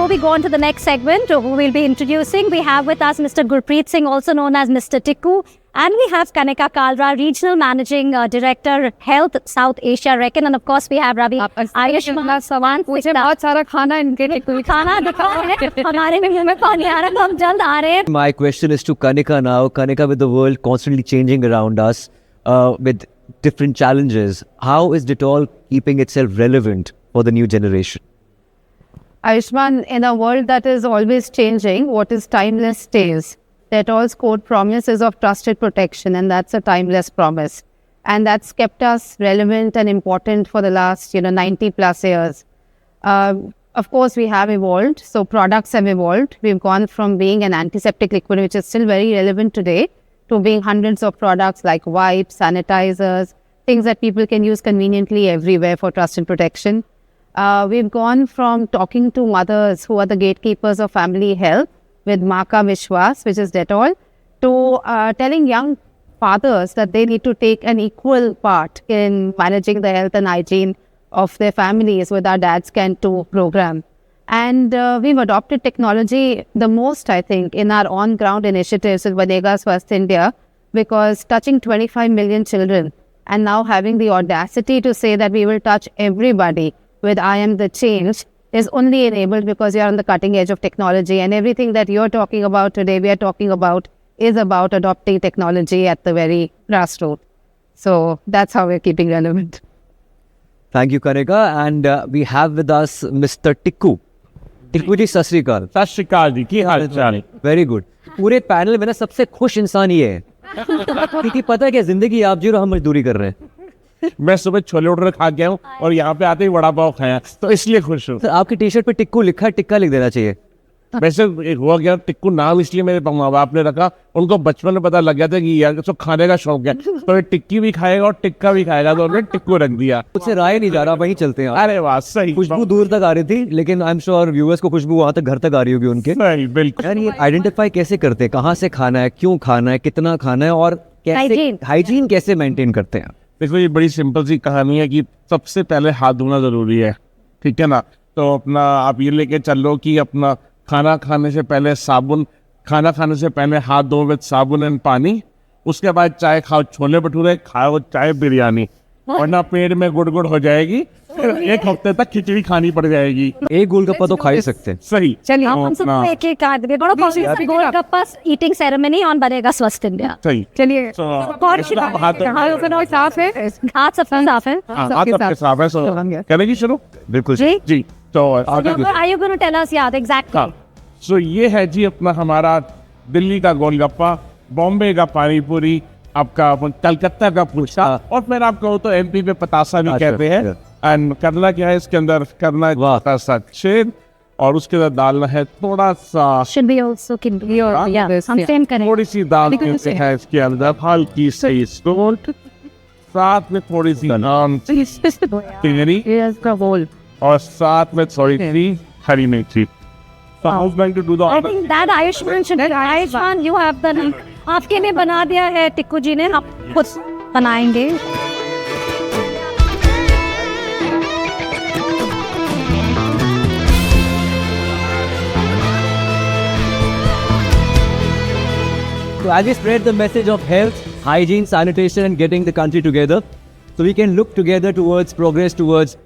before we go on to the next segment, who we'll be introducing, we have with us Mr. Gurpreet Singh, also known as Mr. Tikku. And we have Kanika Kalra, Regional Managing Director, Health, South Asia Reckon. And of course, we have Ravi Ayushman Sawan. मुझे बहुत सारा खाना इनके टिक्कू खाना दिखाओ है हमारे मुंह में पानी आ रहा है तो हम जल्द आ रहे हैं. My question is to Kanika now. Kanika, with the world constantly changing around us, with different challenges, how is Dettol keeping itself relevant for the new generation? Ayushman, in a world that is always changing, what is timeless stays. Dettol's core promise is of trusted protection, and that's a timeless promise. And that's kept us relevant and important for the last, 90 plus years. Of course, we have evolved. So products have evolved. We've gone from being an antiseptic liquid, which is still very relevant today, to being hundreds of products like wipes, sanitizers, things that people can use conveniently everywhere for trust and protection. We've gone from talking to mothers who are the gatekeepers of family health with Maa Ka Vishwas, which is Dettol, to telling young fathers that they need to take an equal part in managing the health and hygiene of their families with our Dads Can Too program. And we've adopted technology the most, I think, in our on-ground initiatives with Banega Swasth India, because touching 25 million children and now having the audacity to say that we will touch everybody with I Am the Change is only enabled because you're on the cutting edge of technology, and everything that you're talking about today, we are talking about, is about adopting technology at the very grassroots. So that's how we're keeping relevant. Thank you, Kanika. And we have with us Mr. Tikku. Tikku ji, Sat Sri Akal. सत श्री अकाल जी, की हाल चाल है? Very good. पूरे panel में ना सबसे खुश इंसान ये है क्योंकि पता है क्या, जिंदगी आप जी और हम मजदूरी कर रहे हैं. मैं सुबह छोले भटूरे खा गया हूँ और यहाँ पे आते ही वड़ा पाव खाया, तो इसलिए खुश हूँ. तो आपकी टी शर्ट पे टिक्कू लिखा है, टिक्का लिख देना चाहिए. वैसे हुआ गया, टिक्कू नाम इसलिए मेरे माँ बाप ने रखा, उनको बचपन में पता लग गया था कि यार इसको खाने का शौक है, तो ये टिक्की भी खाएगा और टिक्का भी खाएगा, तो उन्होंने टिक्कू रख दिया. मुझसे राय नहीं जा रहा, वहीं चलते हैं. अरे वाह, सही. खुशबू दूर तक आ रही थी, लेकिन आई एम श्योर व्यूअर्स को खुशबू वहां तक घर तक आ रही होगी उनके. सही, बिल्कुल. यार ये आइडेंटिफाई कैसे करते हैं, कहाँ से खाना है, क्यों खाना है, कितना खाना है, और कैसे हाइजीन कैसे मेंटेन करते हैं? देखो, ये बड़ी सिंपल सी कहानी है कि सबसे पहले हाथ धोना जरूरी है, ठीक है ना. तो अपना आप ये लेके चल लो कि अपना खाना खाने से पहले साबुन, खाना खाने से पहले हाथ धो विद साबुन एंड पानी. उसके बाद चाय खाओ, छोले भटूरे खाओ, चाय बिरयानी, वरना पेट में गुड़गुड़ हो जाएगी, फिर एक हफ्ते तक खिचड़ी खानी पड़ जाएगी. एक गोलगप्पा तो खा ही सकते हैं. सही. चलिए हम सब एक एक काट दे. बड़ा popular golgappa eating ceremony on बनेगा स्वस्थ इंडिया. सही. चलिए, हाथ साफ है, हाथ सब साफ है. सबके साफ है. सो करेगी शुरू. बिल्कुल जी. तो Are you going to tell us? Yeah, exactly. सो ये है जी अपना हमारा दिल्ली का गोलगप्पा, बॉम्बे का पानी पूरी, आपका कलकत्ता का पुलसा, और फिर आप कहो तो एमपी पे पतासा भी कहते हैं. एंड करना क्या है इसके अंदर, करना है पतासा छेद, और उसके अंदर डालना है थोड़ा सा, Should we also can be or yeah, हम सेम करें. थोड़ी सी दाल देते हैं इसके अंदर, हल्की सी सोल्ट, साथ में थोड़ी सी टिंगरी, और साथ में थोड़ी सी हरी मिर्ची. So how's going to do the? I think that Ayushman should. Ayushman, you have the. आपके लिए बना दिया है टिक्कू जी ने, आप खुद बनाएंगे. So as we spread the message of health, hygiene, sanitation, and getting the country together, so we can look together towards progress towards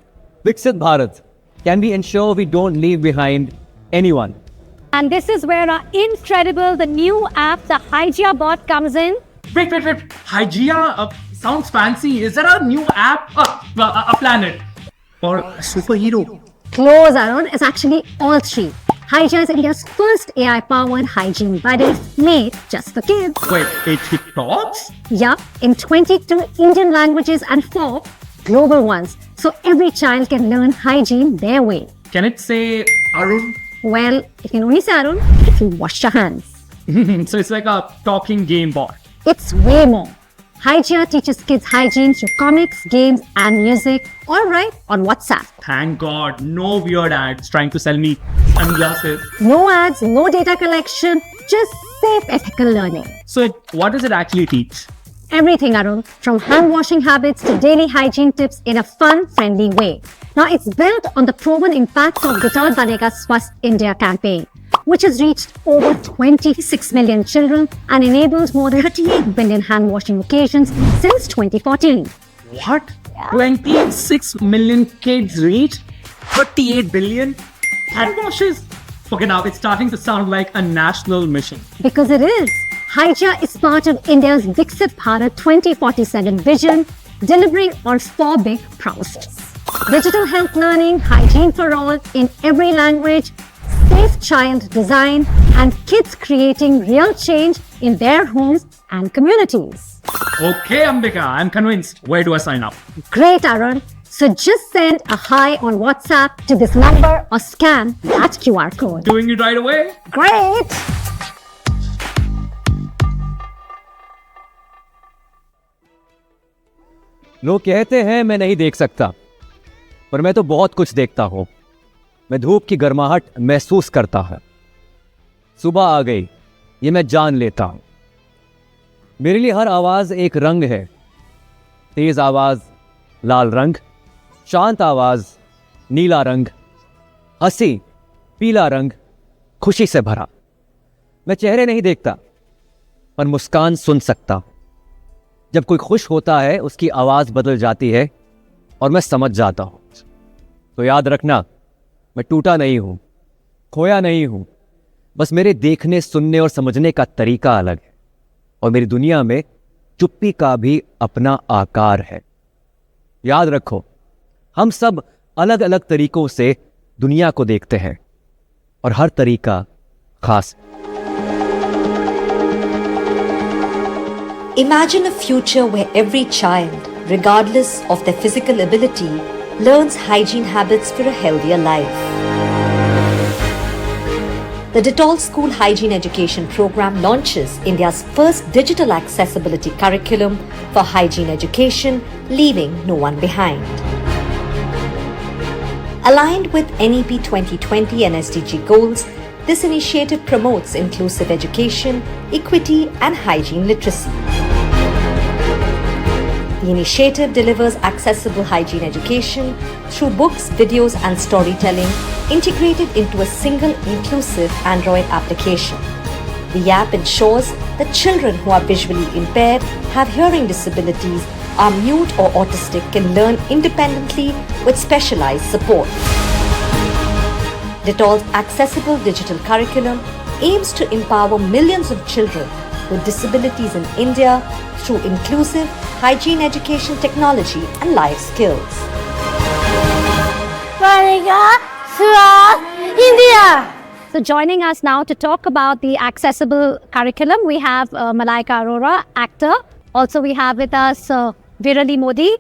Viksit Bharat, can we ensure we don't leave behind anyone? And this is where our incredible, the new app, the Hygia bot comes in. Wait. Hygia sounds fancy. Is there a new app? A planet? Or a superhero? Close, Arun. It's actually all three. Hygia is India's first AI-powered hygiene buddy made just for kids. Wait, it talks? Yeah, in 22 Indian languages and 4 global ones. So every child can learn hygiene their way. Can it say Arun? Well, it can only say Arun if you wash your hands. So it's like a talking game bot. It's way more. Hygia teaches kids hygiene through comics, games, and music, all right on WhatsApp. Thank God, no weird ads trying to sell me sunglasses. No ads, no data collection, just safe ethical learning. So what does it actually teach? everything, Arun, from hand washing habits to daily hygiene tips in a fun, friendly way. Now, it's built on the proven impacts of Dettol Banega Swasth India campaign, which has reached over 26 million children and enabled more than 38 billion hand washing occasions since 2014. What? 26 million kids reach 38 billion hand washes? Okay, now it's starting to sound like a national mission. Because it is. Hygieia is part of India's Viksit Bharat 2047 vision, delivering on 4 big promises. Digital health learning, hygiene for all in every language, safe child design, and kids creating real change in their homes and communities. Okay, Ambika, I'm convinced. Where do I sign up? Great, Arun. So just send a hi on WhatsApp to this number or scan that QR code. Doing it right away? Great! लोग कहते हैं मैं नहीं देख सकता, पर मैं तो बहुत कुछ देखता हूँ। मैं धूप की गर्माहट महसूस करता है। सुबह आ गई, ये मैं जान लेता हूँ। मेरे लिए हर आवाज़ एक रंग है। तेज़ आवाज़ लाल रंग, शांत आवाज़ नीला रंग, हंसी पीला रंग, खुशी से भरा। मैं चेहरे नहीं देखता, पर मुस्कान सुन सकता हूँ। जब कोई खुश होता है उसकी आवाज़ बदल जाती है और मैं समझ जाता हूँ। तो याद रखना, मैं टूटा नहीं हूँ, खोया नहीं हूँ। बस मेरे देखने, सुनने और समझने का तरीका अलग है और मेरी दुनिया में चुप्पी का भी अपना आकार है। याद रखो, हम सब अलग अलग तरीकों से दुनिया को देखते हैं और हर तरीका खास है। Imagine a future where every child, regardless of their physical ability, learns hygiene habits for a healthier life. The Dettol School Hygiene Education Program launches India's first digital accessibility curriculum for hygiene education, leaving no one behind. Aligned with NEP 2020 and SDG goals, this initiative promotes inclusive education, equity, and hygiene literacy. The initiative delivers accessible hygiene education through books, videos, and storytelling integrated into a single inclusive Android application. The app ensures that children who are visually impaired, have hearing disabilities, are mute or autistic can learn independently with specialized support. Dettol's accessible digital curriculum aims to empower millions of children with disabilities in India through inclusive hygiene education technology and life skills. India! So joining us now to talk about the accessible curriculum, we have Malaika Arora, actor. Also we have with us Virali Modi.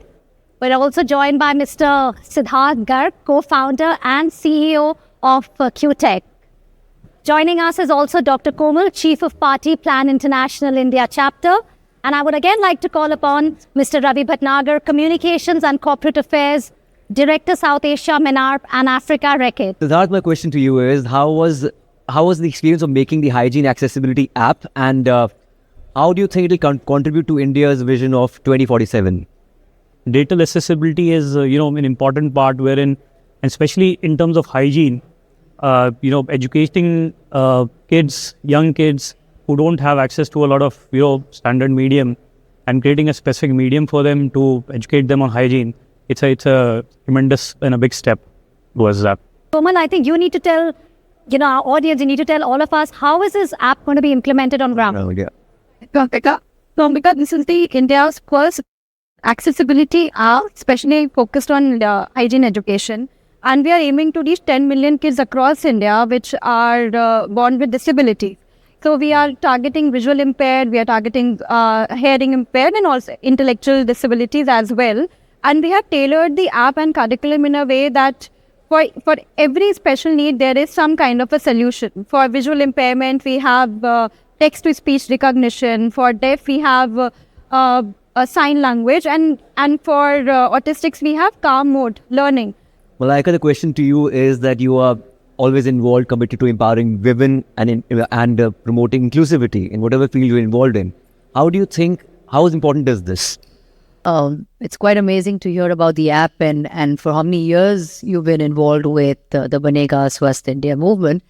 We're also joined by Mr. Siddharth Garg, co-founder and CEO of QTech. Joining us is also Dr. Komal, Chief of Party Plan International India Chapter. And I would again like to call upon Mr. Ravi Bhatnagar, Communications and Corporate Affairs, Director South Asia, MENARP and Africa, Reckitt. Siddharth, my question to you is, how was the experience of making the hygiene accessibility app, and how do you think it will contribute to India's vision of 2047? Digital accessibility is, an important part wherein, especially in terms of hygiene, educating kids, young kids who don't have access to a lot of, standard medium, and creating a specific medium for them to educate them on hygiene. It's a tremendous and a big step towards that. Komal, I think you need to tell, our audience, you need to tell all of us, how is this app going to be implemented on ground? Oh, yeah. Because this is the India's first accessibility app, especially focused on hygiene education. And we are aiming to reach 10 million kids across India, which are born with disability. So we are targeting visual impaired, we are targeting hearing impaired, and also intellectual disabilities as well. And we have tailored the app and curriculum in a way that for every special need, there is some kind of a solution. For visual impairment, we have text-to-speech recognition. For deaf, we have a sign language. And for autistics, we have calm mode learning. Malaika, the question to you is that you are always involved, committed to empowering women and promoting inclusivity in whatever field you're involved in. How do you think How important is this? It's quite amazing to hear about the app and for how many years you've been involved with the Banega Swasth India movement.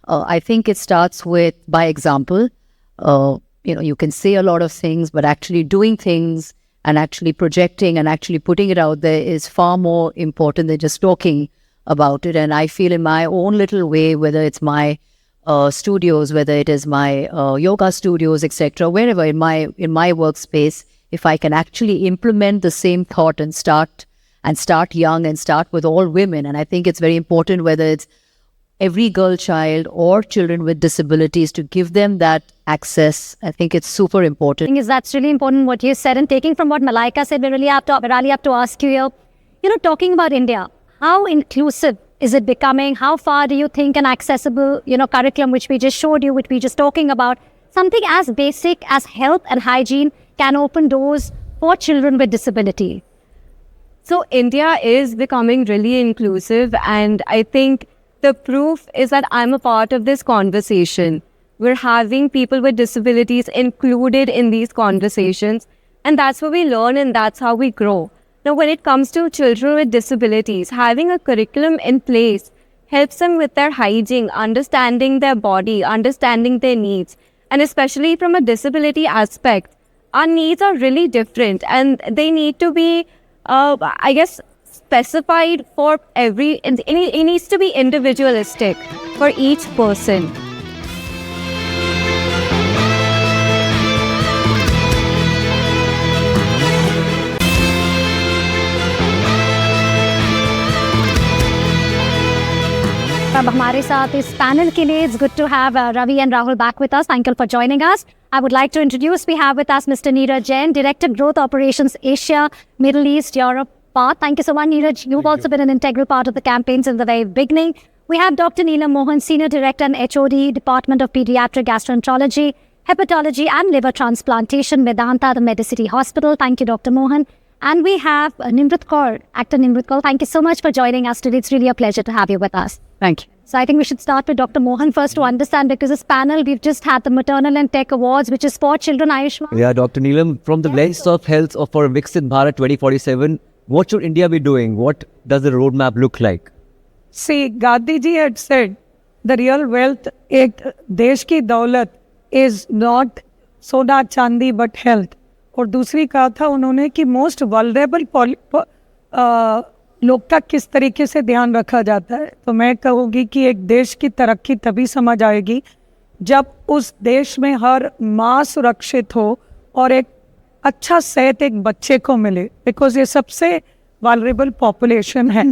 I think it starts with by example. You can say a lot of things, but actually doing things and actually projecting and actually putting it out there is far more important than just talking about it. And I feel in my own little way, whether it's my studios, whether it is my yoga studios, etc., wherever in my workspace, if I can actually implement the same thought and start young and start with all women. And I think it's very important whether it's every girl child or children with disabilities to give them that access. I think it's super important. I think that's really important what you said, and taking from what Malaika said, we really have to ask you here, talking about India, how inclusive is it becoming? How far do you think an accessible, curriculum, which we just showed you, which we just talking about, something as basic as health and hygiene can open doors for children with disability? So India is becoming really inclusive, and I think the proof is that I'm a part of this conversation. We're having people with disabilities included in these conversations, and that's where we learn and that's how we grow. Now, when it comes to children with disabilities, having a curriculum in place helps them with their hygiene, understanding their body, understanding their needs, and especially from a disability aspect, our needs are really different and they need to be, specified for it needs to be individualistic for each person. अब हमारे साथ इस panel के लिए it's good to have Ravi and Rahul back with us. Thank you for joining us. I would like to introduce, we have with us Mr. Neeraj Jain, Director Growth Operations Asia, Middle East, Europe part. Thank you so much, Neeraj. You've also been an integral part of the campaigns in the very beginning. We have Dr. Neelam Mohan, Senior Director and HOD, Department of Pediatric Gastroenterology, Hepatology and Liver Transplantation, Vedanta, the Medicity Hospital. Thank you, Dr. Mohan. And we have Nimrat Kaur, actor Nimrat Kaur. Thank you so much for joining us today. It's really a pleasure to have you with us. Thank you. So I think we should start with Dr. Mohan first to understand, because this panel, we've just had the Maternal and Tech Awards, which is for children, Ayushman. Yeah, Dr. Neelam, from the lens of health for Viksit Bharat 2047, what should India be doing? What does the roadmap look like? See, Gandhi ji had said, the real wealth, desh ki daulat is not सोना चांदी but health. और दूसरी कहा था उन्होंने कि most vulnerable लोग का किस तरीके से ध्यान रखा जाता है. तो मैं कहूँगी कि एक देश की तरक्की तभी समझ आएगी जब उस देश में हर माँ सुरक्षित हो और एक अच्छा सेहत एक बच्चे को मिले, बिकॉज ये सबसे वल्नरेबल पॉपुलेशन है.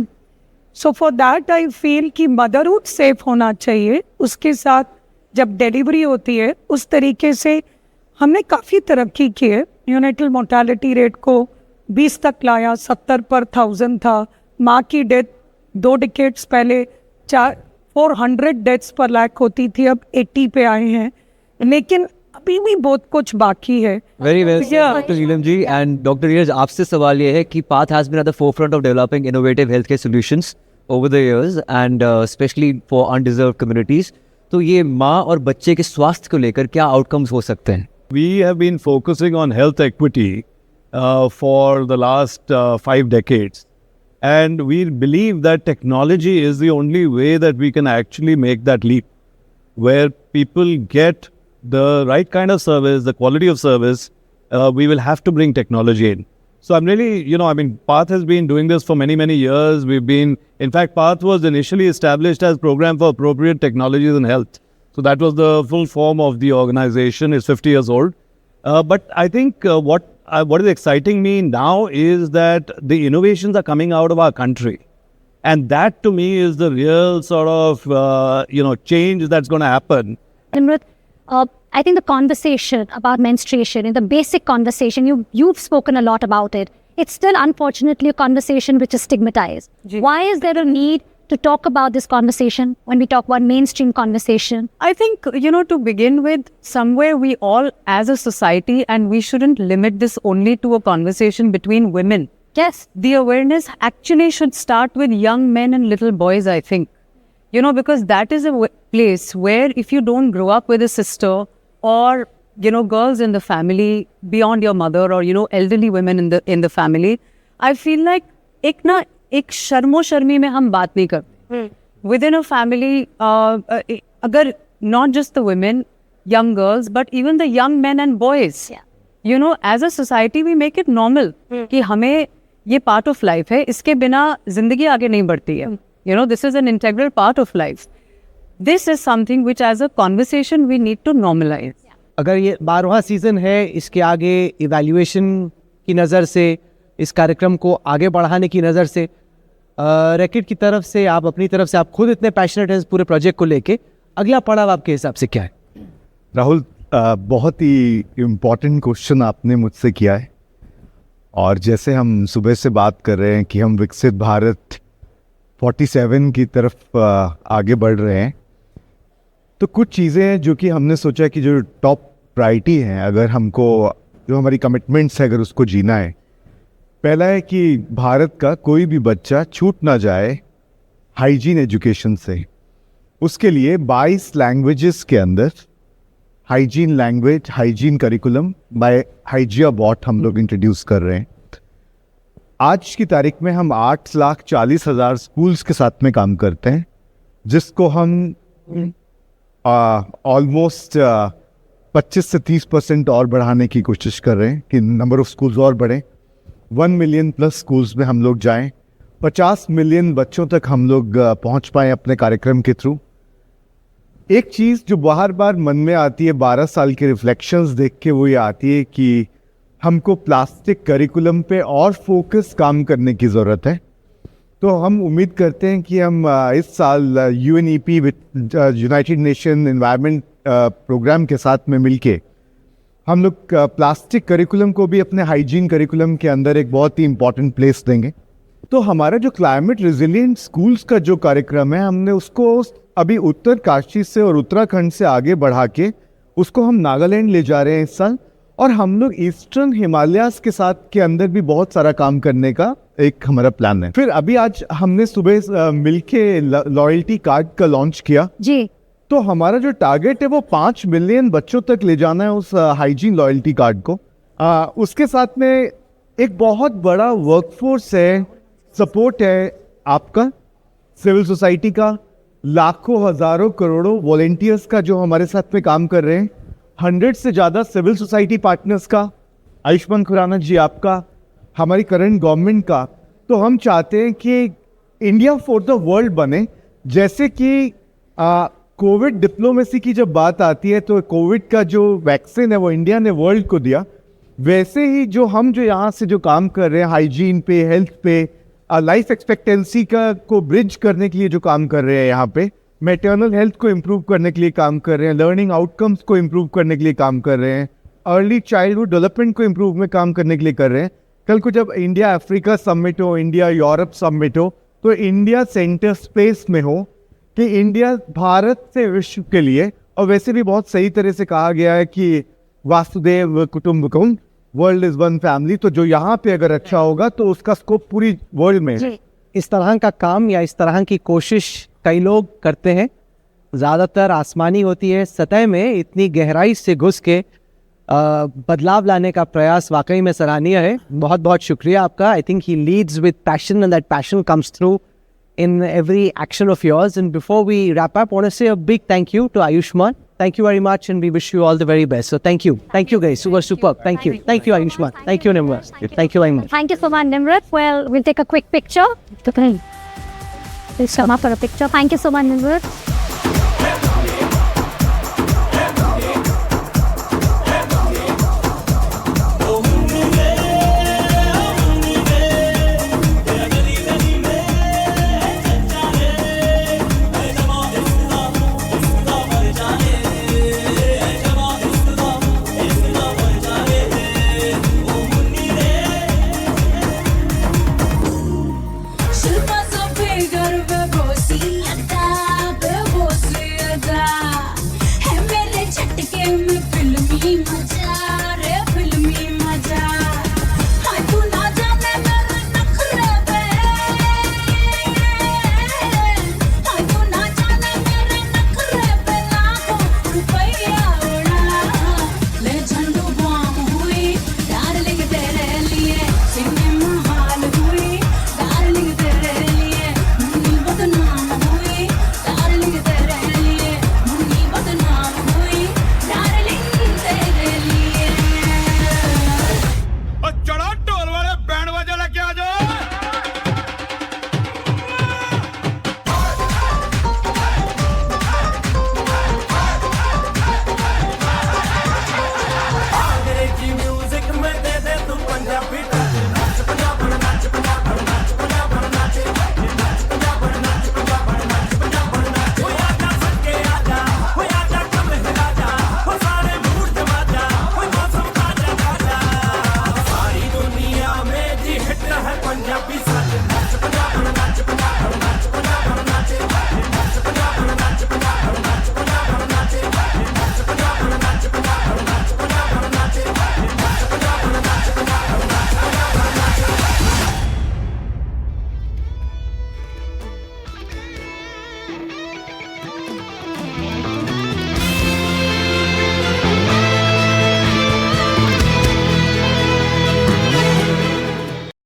So for that I feel कि मदरहुड सेफ होना चाहिए. उसके साथ जब डिलीवरी होती है उस तरीके से हमने काफ़ी तरक्की की है. यूनिटल मोर्टालिटी रेट को 20 तक लाया, 70 पर 1000 था. माँ की डेथ 2 डिकेड्स पहले 400 डेथ्स पर लाख होती थी, अब 80 पे आए हैं. लेकिन अभी भी बहुत कुछ बाकी है. Very well, Dr. Neelam ji. And Dr. Neeraj, आपसे सवाल ये है कि PATH has been at the forefront of developing innovative healthcare solutions over the years and especially for undeserved communities. तो ये माँ और बच्चे के स्वास्थ्य को लेकर क्या आउटकम्स हो सकते हैं? We have been focusing on health equity for the last 5 decades. And we believe that technology is the only way that we can actually make that leap, where people get the right kind of service, the quality of service. We will have to bring technology in. So I'm really, PATH has been doing this for many, many years. In fact, PATH was initially established as Program for Appropriate Technologies in Health. So that was the full form of the organization. It's 50 years old. But I think what is exciting me now is that the innovations are coming out of our country. And that to me is the real sort of, change that's going to happen. Nimrat, I think the conversation about menstruation, in the basic conversation, you've spoken a lot about it. It's still, unfortunately, a conversation which is stigmatized. Why is there a need to talk about this conversation when we talk about mainstream conversation? I think, to begin with, somewhere we all as a society, and we shouldn't limit this only to a conversation between women. Yes. The awareness actually should start with young men and little boys, I think. Because that is a place where if you don't grow up with a sister or girls in the family beyond your mother, or elderly women in the family, I feel like एक शर्मो शर्मी में हम बात नहीं करते. Within a family, अगर not just the women, young girls, but even the young men and boys, as a society we make it normal कि हमें ये part of life है, इसके बिना जिंदगी आगे नहीं बढ़ती है. This is an integral part of life. This is something which as a conversation we need to normalize. अगर ये 12वां सीज़न है, इसके आगे इवैल्यूएशन की नज़र से, इस कार्यक्रम को आगे बढ़ाने की नज़र से, रैकेट की तरफ से, आप अपनी तरफ से, आप खुद इतने पैशनेट हैं इस पूरे प्रोजेक्ट को लेके, अगला पड़ाव आपके हिसाब से क्या है? राहुल, बहुत ही इम्पॉर्टेंट क्वेश्चन आपने मुझसे किया है. और जैसे हम सुबह से बात कर रहे हैं कि हम विकसित भारत 47 की तरफ आगे बढ़ रहे हैं, तो कुछ चीज़ें हैं जो कि हमने सोचा कि जो टॉप प्रायोरिटी हैं, अगर हमको जो हमारी कमिटमेंट्स है अगर उसको जीना है, पहला है कि भारत का कोई भी बच्चा छूट ना जाए हाइजीन एजुकेशन से. उसके लिए 22 लैंग्वेजेस के अंदर hygiene language, hygiene curriculum by हाइजियाबॉट हम लोग इंट्रोड्यूस कर रहे हैं. आज की तारीख में हम 8,40,000 स्कूल्स के साथ में काम करते हैं, जिसको हम ऑलमोस्ट 25 से 30% और बढ़ाने की कोशिश कर रहे हैं कि नंबर ऑफ स्कूल्स और बढ़ें. 1 मिलियन प्लस स्कूल्स में हम लोग जाएं, 50 मिलियन बच्चों तक हम लोग पहुंच पाएं अपने कार्यक्रम के थ्रू. एक चीज़ जो बार बार मन में आती है 12 साल के रिफ्लेक्शंस देख के, वो ये आती है कि हमको प्लास्टिक करिकुलम पे और फोकस काम करने की ज़रूरत है. तो हम उम्मीद करते हैं कि हम इस साल UNEP United Nation Environment Programme के साथ में मिलके हम लोग प्लास्टिक करिकुलम को भी अपने हाइजीन करिकुलम के अंदर एक बहुत ही इम्पॉर्टेंट प्लेस देंगे. तो हमारा जो क्लाइमेट रिजिलिएंट स्कूल्स का जो कार्यक्रम है, हमने उसको अभी उत्तरकाशी से और उत्तराखंड से आगे बढ़ा के उसको हम नागालैंड ले जा रहे हैं इस साल. और हम लोग ईस्टर्न हिमालयास के साथ के अंदर भी बहुत सारा काम करने का एक हमारा प्लान है. फिर अभी आज हमने सुबह मिलके लॉयल्टी कार्ड का लॉन्च किया जी. तो हमारा जो टारगेट है वो 5 मिलियन बच्चों तक ले जाना है उस हाइजीन लॉयल्टी कार्ड को. उसके साथ में एक बहुत बड़ा वर्कफोर्स है, सपोर्ट है आपका, सिविल सोसाइटी का, लाखों हजारों करोड़ों वॉलेंटियर्स का जो हमारे साथ में काम कर रहे हैं, 100 से ज़्यादा सिविल सोसाइटी पार्टनर्स का, आयुष्मान खुराना जी आपका, हमारी करंट गवर्नमेंट का. तो हम चाहते हैं कि इंडिया फॉर द वर्ल्ड बने. जैसे कि कोविड डिप्लोमेसी की जब बात आती है तो कोविड का जो वैक्सीन है वो इंडिया ने वर्ल्ड को दिया, वैसे ही जो हम जो यहाँ से जो काम कर रहे हैं हाइजीन पे, हेल्थ पे, लाइफ एक्सपेक्टेंसी का को ब्रिज करने के लिए जो काम कर रहे हैं, यहाँ पे मैटरनल हेल्थ को इम्प्रूव करने के लिए काम कर रहे हैं, लर्निंग आउटकम्स को इम्प्रूव करने के लिए काम कर रहे हैं, अर्ली चाइल्डहुड डेवलपमेंट को इम्प्रूव में काम करने के लिए कर रहे हैं. कल को जब इंडिया अफ्रीका समिट हो, इंडिया यूरोप समिट हो, तो इंडिया सेंटर स्पेस में हो कि इंडिया भारत से विश्व के लिए. और वैसे भी बहुत सही तरह से कहा गया है कि वासुदेव कुटुंबकम, वर्ल्ड इज वन फैमिली. तो जो यहाँ पे अगर अच्छा होगा तो उसका स्कोप पूरी वर्ल्ड में है. इस तरह का काम या इस तरह की कोशिश कई लोग करते हैं, ज़्यादातर आसमानी होती है, सतह में इतनी गहराई से घुस के बदलाव लाने का प्रयास वाकई में सराहनीय है. बहुत बहुत शुक्रिया आपका. I think he leads with passion and that passion comes through in every action of yours. And before we wrap up, I want to say a big thank you to Ayushman. Thank you very much, and we wish you all the very best. So thank you guys, super superb. Thank you Ayushman, thank you Nimrat, thank you very much. Thank you so much, Nimrat. Well, we'll take a quick picture. Please come up for a picture. Thank you so much, Nimrat.